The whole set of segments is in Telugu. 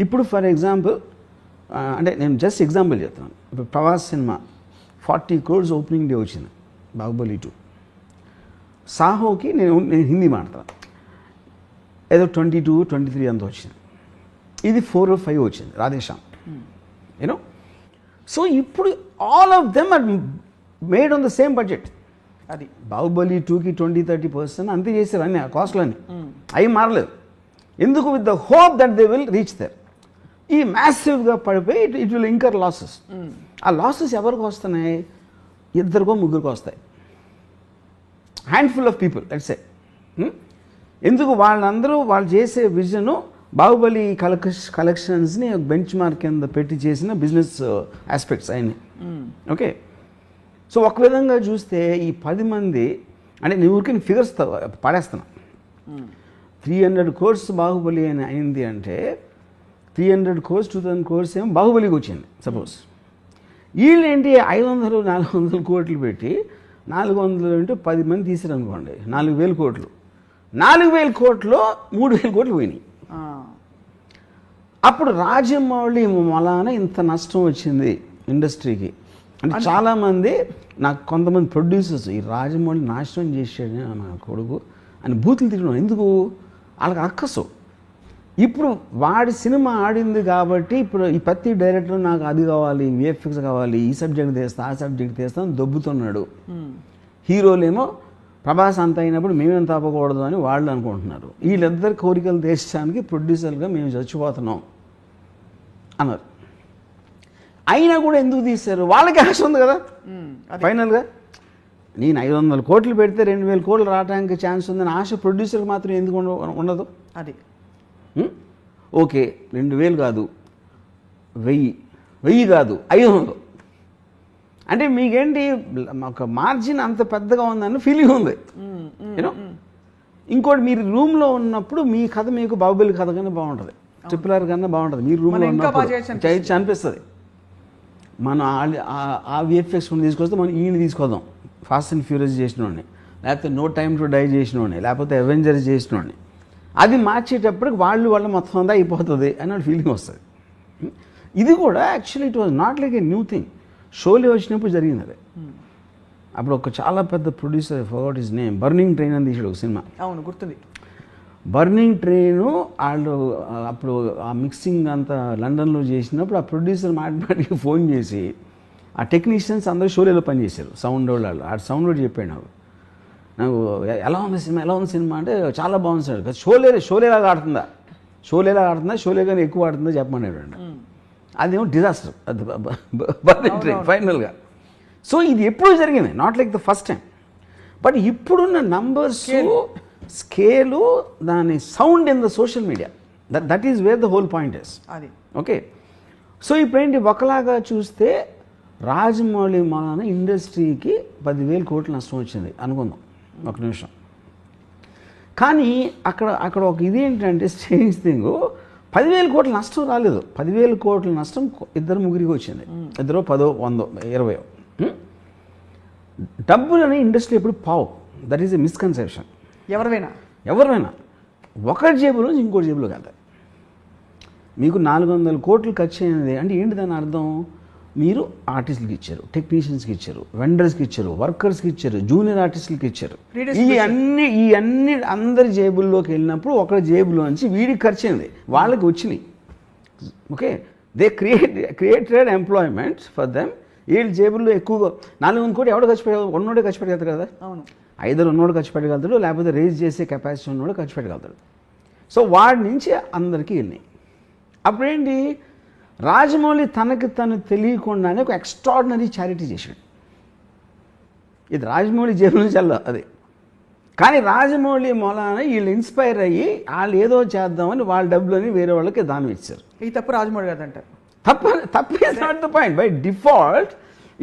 ఇప్పుడు ఫర్ ఎగ్జాంపుల్ అంటే నేను జస్ట్ ఎగ్జాంపుల్ చెప్తున్నాను. ఇప్పుడు Prabhas cinema 40 crores opening day వచ్చింది, బాహుబలి 2. సాహోకి నేను హిందీ మాట్లాడతాను, ఏదో 22, 23 అంత వచ్చింది. ఇది 4 or 5 వచ్చింది రాధేశ్యామ్, యూనో. సో ఇప్పుడు all of them are made on the same budget. అది బాహుబలి 2కి 20-30% అంతే చేశారు అన్ని కాస్ట్లన్నీ, అవి మారలేదు. ఎందుకు? With the hope that they will reach there. ఈ మ్యాసివ్గా పడిపోయి ఇట్ విల్ ఇంకర్ లాసెస్. ఆ లాసెస్ ఎవరికి వస్తున్నాయి? 2-3 వస్తాయి, handful of people let's say. ఎందుకు? వాళ్ళందరూ వాళ్ళు చేసే విజను బాహుబలి కలెక్షన్స్ని బెంచ్ మార్క్ కింద పెట్టి చేసిన బిజినెస్ ఆస్పెక్ట్స్ అన్నీ. ఓకే, సో ఒక విధంగా చూస్తే ఈ 10 మంది అంటే నేను ఊరికి ఫిగర్స్ పడేస్తున్నా. 300 crores బాహుబలి అని అయింది అంటే 300 crores 2000 crores ఏమో బాహుబలికి వచ్చింది సపోజ్. వీళ్ళేంటి 500-400 కోట్లు పెట్టి 400 అంటే 10 మంది తీసారనుకోండి, 4000 కోట్లు. 4000 కోట్లో 3000 కోట్లు పోయినాయి. అప్పుడు రాజమౌళి వలన ఇంత నష్టం వచ్చింది ఇండస్ట్రీకి అంటే చాలామంది నాకు కొంతమంది ప్రొడ్యూసర్స్ ఈ రాజమౌళి నాశనం చేసాడు నా కొడుకు అని బూతులు తిరిగినాడు. ఎందుకు? వాళ్ళకి అక్కసు. ఇప్పుడు వాడి సినిమా ఆడింది కాబట్టి ఇప్పుడు ఈ ప్రతి డైరెక్టర్ నాకు అది కావాలి, విఎఫ్ఎక్స్ కావాలి, ఈ సబ్జెక్ట్ తీస్తా ఆ సబ్జెక్ట్ తీస్తా అని దొబ్బుతున్నాడు. హీరోలేమో ప్రభాస్ అంత అయినప్పుడు మేమేం తప్పకూడదు అని వాళ్ళు అనుకుంటున్నారు. వీళ్ళిద్దరు కోరికలు తీర్చడానికి ప్రొడ్యూసర్గా మేము చచ్చిపోతున్నాం అన్నారు. అయినా కూడా ఎందుకు తీశారు? వాళ్ళకి ఆశ ఉంది కదా. ఫైనల్గా నేను 500 కోట్లు పెడితే 2000 కోట్లు రావడానికి ఛాన్స్ ఉందని ఆశ ప్రొడ్యూసర్కి మాత్రం ఎందుకు ఉండదు? అది ఓకే, 2000 కాదు 1000 కాదు 500 అంటే మీకేంటి ఒక మార్జిన్ అంత పెద్దగా ఉందని ఫీలింగ్ ఉంది, యూనో. ఇంకోటి మీరు రూమ్లో ఉన్నప్పుడు మీ కథ మీకు బాహుబలి కథ కన్నా బాగుంటుంది, RRR కన్నా బాగుంటుంది. మీరు రూమ్లో ఉన్నప్పుడు చేయొచ్చు అనిపిస్తుంది. మనం ఆ విఎఫ్ఎక్స్ తీసుకొస్తే మనం ఈయన తీసుకొద్దాం, ఫాస్ట్ అండ్ ఫ్యూరియస్ చేసినోడిని, లేకపోతే నో టైమ్ టు డై చేసినోడిని, లేకపోతే అవెంజర్స్ చేసినోడిని. అది మార్చేటప్పటికి వాళ్ళు మొత్తం అంతా అయిపోతుంది అని ఫీలింగ్ వస్తుంది. ఇది కూడా actually it was not like a new thing. Sholay వచ్చినప్పుడు జరిగింది అది. అప్పుడు ఒక చాలా పెద్ద producer, forgot his name, burning train అని తీసాడు ఒక సినిమా. అవును, గుర్తుంది. బర్నింగ్ ట్రైను వాళ్ళు అప్పుడు ఆ మిక్సింగ్ అంతా లండన్లో చేసినప్పుడు ఆ ప్రొడ్యూసర్ మాటికి ఫోన్ చేసి ఆ టెక్నీషియన్స్ అందరూ షోలేలో పనిచేశారు, సౌండ్ వాళ్ళు. ఆ సౌండ్ కూడా చెప్పాడు నాకు ఎలా ఉంది సినిమా అంటే చాలా బాగుంది సార్. షోలేలాగా ఆడుతుందా, షోలే కానీ ఎక్కువ ఆడుతుందా చెప్పమన్నాడు అండి. అదేమో డిజాస్టర్ అది బర్నింగ్ ట్రైన్ ఫైనల్గా. సో ఇది ఎప్పుడు జరిగింది, not like the first time. But ఇప్పుడున్న నంబర్స్, స్కేలు, దాని sound in the social media, that is where the whole point is. అది ఓకే. సో ఇప్పుడేంటి ఒకలాగా చూస్తే రాజమౌళి వలన ఇండస్ట్రీకి 10,000 కోట్లు నష్టం వచ్చింది అనుకుందాం ఒక నిమిషం. కానీ అక్కడ ఒక ఇది ఏంటంటే స్ట్రేంజ్ థింగ్, 10,000 కోట్ల నష్టం రాలేదు. 10,000 కోట్ల నష్టం 2-3 వచ్చింది, 2, 10, 100, 20. డబ్బులని ఇండస్ట్రీ ఎప్పుడు పావు, దట్ ఈస్ ఎ మిస్కన్సెప్షన్. ఎవరైనా ఒకరి జేబులో ఇంకోటి జేబులోకి వెళ్తాయి. మీకు 400 కోట్లు ఖర్చు అయినది అంటే ఏంటి దాని అర్థం? మీరు ఆర్టిస్టులకి ఇచ్చారు, టెక్నీషియన్స్కి ఇచ్చారు, వెండర్స్కి ఇచ్చారు, వర్కర్స్కి ఇచ్చారు, జూనియర్ ఆర్టిస్టులకి ఇచ్చారు. ఈ అన్ని అందరి జేబుల్లోకి వెళ్ళినప్పుడు ఒకరి జేబులోంచి వీడికి ఖర్చు అయింది, వాళ్ళకి వచ్చినాయి. Okay, they created employment for them. వీళ్ళ జేబుల్లో ఎక్కువగా 400 కోట్లు ఎవడో ఖర్చు పెట్టగలరు? ఉన్నోడే ఖర్చు పెట్టగలుగుతారు కదా. అవును, ఐదరు ఉన్నోడు ఖర్చు పెట్టగలుగుతాడు, లేకపోతే రేజ్ చేసే కెపాసిటీ ఉన్నోడు ఖర్చు పెట్టగలుగుతాడు. సో వాడి నుంచి అందరికీ వెళ్ళినాయి. అప్పుడేంటి, రాజమౌళి తనకు తను తెలియకుండానే ఒక ఎక్స్ట్రాడినరీ చారిటీ చేశాడు. ఇది రాజమౌళి జేబు నుంచి అది. కానీ రాజమౌళి మూలాన వీళ్ళు ఇన్స్పైర్ అయ్యి వాళ్ళు ఏదో చేద్దామని వాళ్ళ డబ్బులని వేరే వాళ్ళకి దానం ఇచ్చారు. ఈ తప్పు రాజమౌళి కాదంటారు. తప్పు is not the point. By default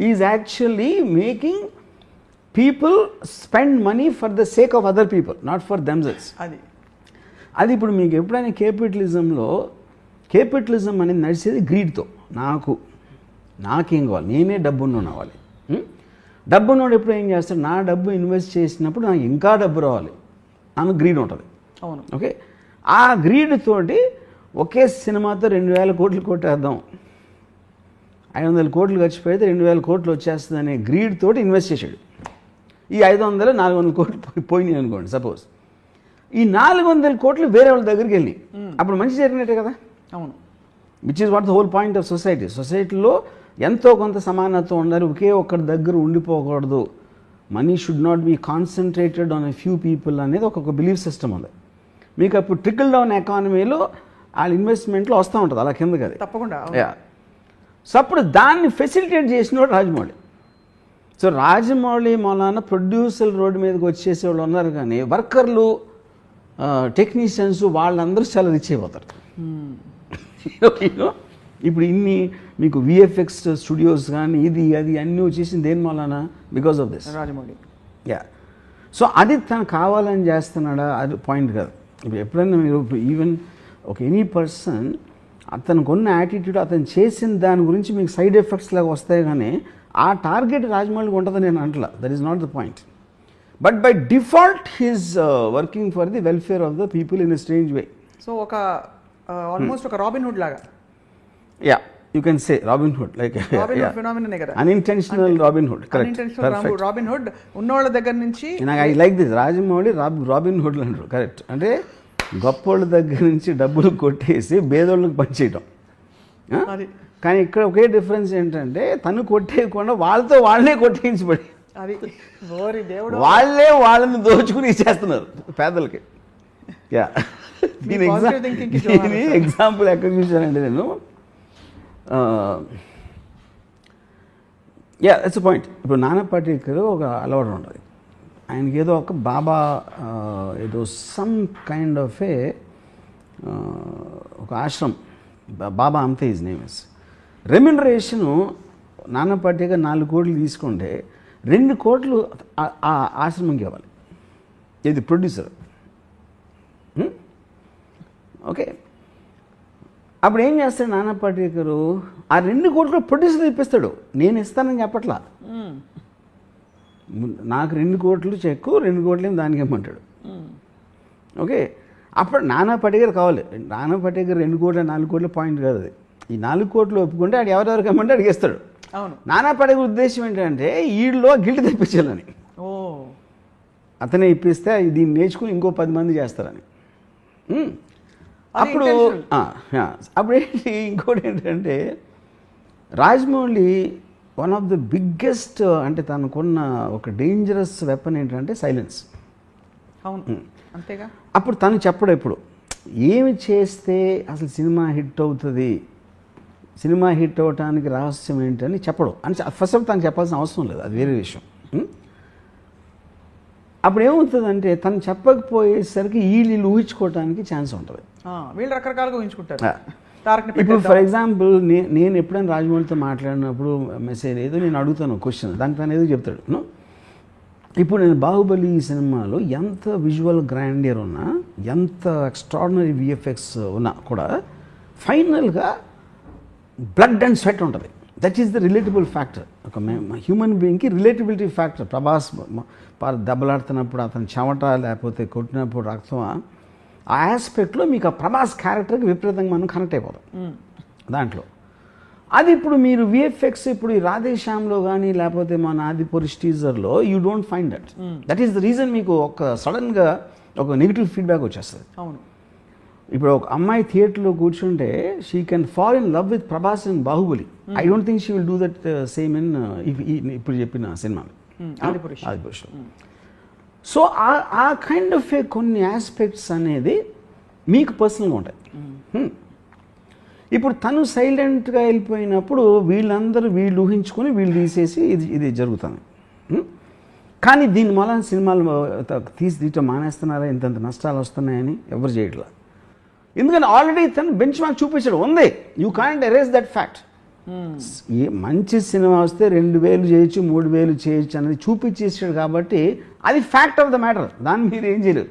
is actually making people spend money for the sake of other people, not for themselves. అది ఇప్పుడు మీకు ఎప్పుడైనా కేపిటలిజం అనేది నడిచేది గ్రీడ్తో. నాకేం కావాలి, నేనే డబ్బున్న అవ్వాలి. డబ్బున్నోడు ఎప్పుడు ఏం చేస్తాడు, నా డబ్బు ఇన్వెస్ట్ చేసినప్పుడు నాకు ఇంకా డబ్బు రావాలి, నాకు గ్రీడ్ ఉంటుంది. అవును. ఓకే, ఆ గ్రీడ్ తోటి ఒకే సినిమాతో 2,000 కోట్లు కొట్టేద్దాం, 500 కోట్లు ఖర్చు పెడితే 2,000 కోట్లు వచ్చేస్తుంది అనే గ్రీడ్ తోటి ఇన్వెస్ట్ చేశాడు. ఈ 500 400 కోట్లు పోయినాయి అనుకోండి సపోజ్. ఈ 400 కోట్లు వేరే వాళ్ళ దగ్గరికి వెళ్ళి అప్పుడు మంచి జరిగినట్టే కదా. అవును. Which is what the whole point of society. సొసైటీలో ఎంతో కొంత సమానత్వం ఉండాలి, ఒకే ఒక్కడి దగ్గర ఉండిపోకూడదు. Money should not be concentrated on a few people అనేది ఒక బిలీఫ్ సిస్టమ్ ఉంది. మీకు అప్పుడు ట్రికల్ డౌన్ ఎకానమీలో వాళ్ళ ఇన్వెస్ట్మెంట్లో వస్తూ ఉంటుంది అలా కిందకి అది. తప్పకుండా. సో అప్పుడు దాన్ని ఫెసిలిటేట్ చేసినవాడు రాజమౌళి. సో రాజమౌళి మూలాన ప్రొడ్యూసర్ రోడ్డు మీదకి వచ్చేసే వాళ్ళు ఉన్నారు, కానీ వర్కర్లు టెక్నీషియన్స్ వాళ్ళందరూ చాలా రిచ్ అయిపోతారు. ఇప్పుడు ఇన్ని మీకు విఎఫ్ఎక్స్ స్టూడియోస్ కానీ ఇది అది అన్నీ వచ్చేసింది దేని మూలాన? Because of this Rajamouli. So అది తను కావాలని చేస్తున్నాడా అది పాయింట్ కాదు. ఇప్పుడు ఎప్పుడైనా మీరు ఈవెన్ ఒక ఎనీ పర్సన్ అతనికి ఉన్న యాటిట్యూడ్ అతను చేసిన దాని గురించి మీకు సైడ్ ఎఫెక్ట్స్ లాగా వస్తాయి, కానీ ఆ టార్గెట్ రాజమౌళికి ఉంటుందని నేను అంటలా. That is not the point. But by default he's working for the welfare of the people in a strange way. So ఒక ఆల్మోస్ట్ ఒక రాబిన్ హుడ్ లాగా. You can say Robin Hood, like Robin Hood phenomenon kada. Unintentional Robin Hood, correct. Unintentional Robin Hood ఉన్నోళ్ళ దగ్గర నుంచి. I like this Rajamouli Robin Hood అంటారు, కరెక్ట్. అంటే గొప్పోళ్ళ దగ్గర నుంచి డబ్బులు కొట్టేసి బేదోళ్ళకి పంచేయటం. కానీ ఇక్కడ ఒకే డిఫరెన్స్ ఏంటంటే తను కొట్టేయకుండా వాళ్ళతో వాళ్ళే కొట్టేయించబడి అది వాళ్ళే వాళ్ళని దోచుకుని ఇచ్చేస్తున్నారు పేదలకి. దీని ఎగ్జాంపుల్ ఎక్కడ చూశానంటే నేను దట్స్ పాయింట్. ఇప్పుడు నానా పాటేకర్ ఒక అలవాటు ఉంటుంది ఆయనకి, ఏదో ఒక బాబా ఏదో సమ్ కైండ్ ఆఫ్ ఏ ఒక ఆశ్రమం, బాబా అంతే హిజ్ నేమ్ ఇస్. రెమ్యునరేషను నానా పాటేకర్ 4 కోట్లు తీసుకుంటే 2 కోట్లు ఆ ఆశ్రమంకి ఇవ్వాలి. ఇది ప్రొడ్యూసర్. ఓకే, అప్పుడు ఏం చేస్తాడు నానా పాటేకర్? ఆ 2 కోట్లు ప్రొడ్యూసర్ ఇప్పిస్తాడు. నేను ఇస్తానని చెప్పట్లా, నాకు 2 కోట్లు చెక్కు, 2 కోట్లు దానికి ఇమ్మంటాడు. ఓకే, అప్పుడు నానా పాటేకర్ కావాలి. నానా పాటేకర్ 2 కోట్లు 4 కోట్ల పాయింట్ కాదు అది. ఈ 4 కోట్లు ఒప్పుకుంటే ఆడు ఎవరెవరికి ఇమ్మంటే అడిగేస్తాడు. నానా పాటేకర్ ఉద్దేశం ఏంటంటే వీళ్ళలో గిల్ట్ తెప్పించాలని. అతనే ఇప్పిస్తే దీన్ని నేర్చుకుని ఇంకో 10 మంది చేస్తారని. అప్పుడు ఏంటి ఇంకోటి ఏంటంటే Rajamouli one of the biggest, అంటే తనకున్న ఒక డేంజరస్ వెపన్ ఏంటంటే సైలెన్స్. అంతేగా. అప్పుడు తను చెప్పడు ఎప్పుడు ఏమి చేస్తే అసలు సినిమా హిట్ అవుతుంది, సినిమా హిట్ అవ్వటానికి రహస్యం ఏంటని చెప్పడు. అని ఫస్ట్ ఆఫ్ తను చెప్పాల్సిన అవసరం లేదు, అది వేరే విషయం. అప్పుడు ఏమవుతుందంటే తను చెప్పకపోయేసరికి వీళ్ళు ఊహించుకోవడానికి ఛాన్స్ ఉంటుంది. వీళ్ళు రకరకాలుగా ఊహించుకుంటారు. ఇప్పుడు ఫర్ ఎగ్జాంపుల్ నేను ఎప్పుడైనా రాజమౌళితో మాట్లాడినప్పుడు మెసేజ్ ఏదో నేను అడుగుతాను క్వశ్చన్, దానికి తను ఏదో చెప్తాడు. ఇప్పుడు నేను బాహుబలి సినిమాలో ఎంత విజువల్ గ్రాండియర్ ఉన్నా, ఎంత ఎక్స్ట్రాడినరీ విఎఫ్ఎక్స్ ఉన్నా కూడా ఫైనల్గా బ్లడ్ అండ్ స్వెట్ ఉంటుంది. That is the relatable factor. ఒక హ్యూమన్ బీయింగ్కి రిలేటబిలిటీ ఫ్యాక్టర్. ప్రభాస్ దెబ్బలాడుతున్నప్పుడు అతను చెమట లేకపోతే కొట్టినప్పుడు రక్తం, ఆ ఆస్పెక్ట్లో మీకు ఆ ప్రభాస్ క్యారెక్టర్కి విపరీతంగా మనం కనెక్ట్ అయిపోతాం దాంట్లో. అది ఇప్పుడు మీరు విఎఫ్ఎక్స్ ఇప్పుడు ఈ రాధేశ్యామ్లో కానీ లేకపోతే మన ఆదిపురుష్ టీజర్లో you don't find that. That is the reason మీకు ఒక సడన్గా ఒక నెగిటివ్ ఫీడ్బ్యాక్ వచ్చేస్తుంది. అవును. ఇప్పుడు ఒక అమ్మాయి థియేటర్లో కూర్చుంటే she can fall in love with Prabhas in Baahubali. I don't think she will do that same in ఇప్పుడు చెప్పిన సినిమా ఆదిపురుష్. సో ఆ కైండ్ ఆఫ్ కొన్ని ఆస్పెక్ట్స్ అనేది మీకు పర్సనల్గా ఉంటాయి. ఇప్పుడు తను సైలెంట్గా వెళ్ళిపోయినప్పుడు వీళ్ళందరూ వీళ్ళు ఊహించుకొని వీళ్ళు తీసేసి ఇది జరుగుతుంది. కానీ దీని వల్ల సినిమాలు తీయటం మానేస్తున్నారా, ఇంతంత నష్టాలు వస్తున్నాయని ఎవరు చేయట్లా. ఎందుకంటే ఆల్రెడీ తను బెంచ్ మార్క్ చూపించడం ఉంది. You can't erase that fact. మంచి సినిమా వస్తే 2,000 చేయొచ్చు, 3,000 చేయొచ్చు అనేది చూపించేసాడు కాబట్టి అది ఫ్యాక్ట్ ఆఫ్ ద మ్యాటర్. దాన్ని మీరు ఏం చేయలేరు.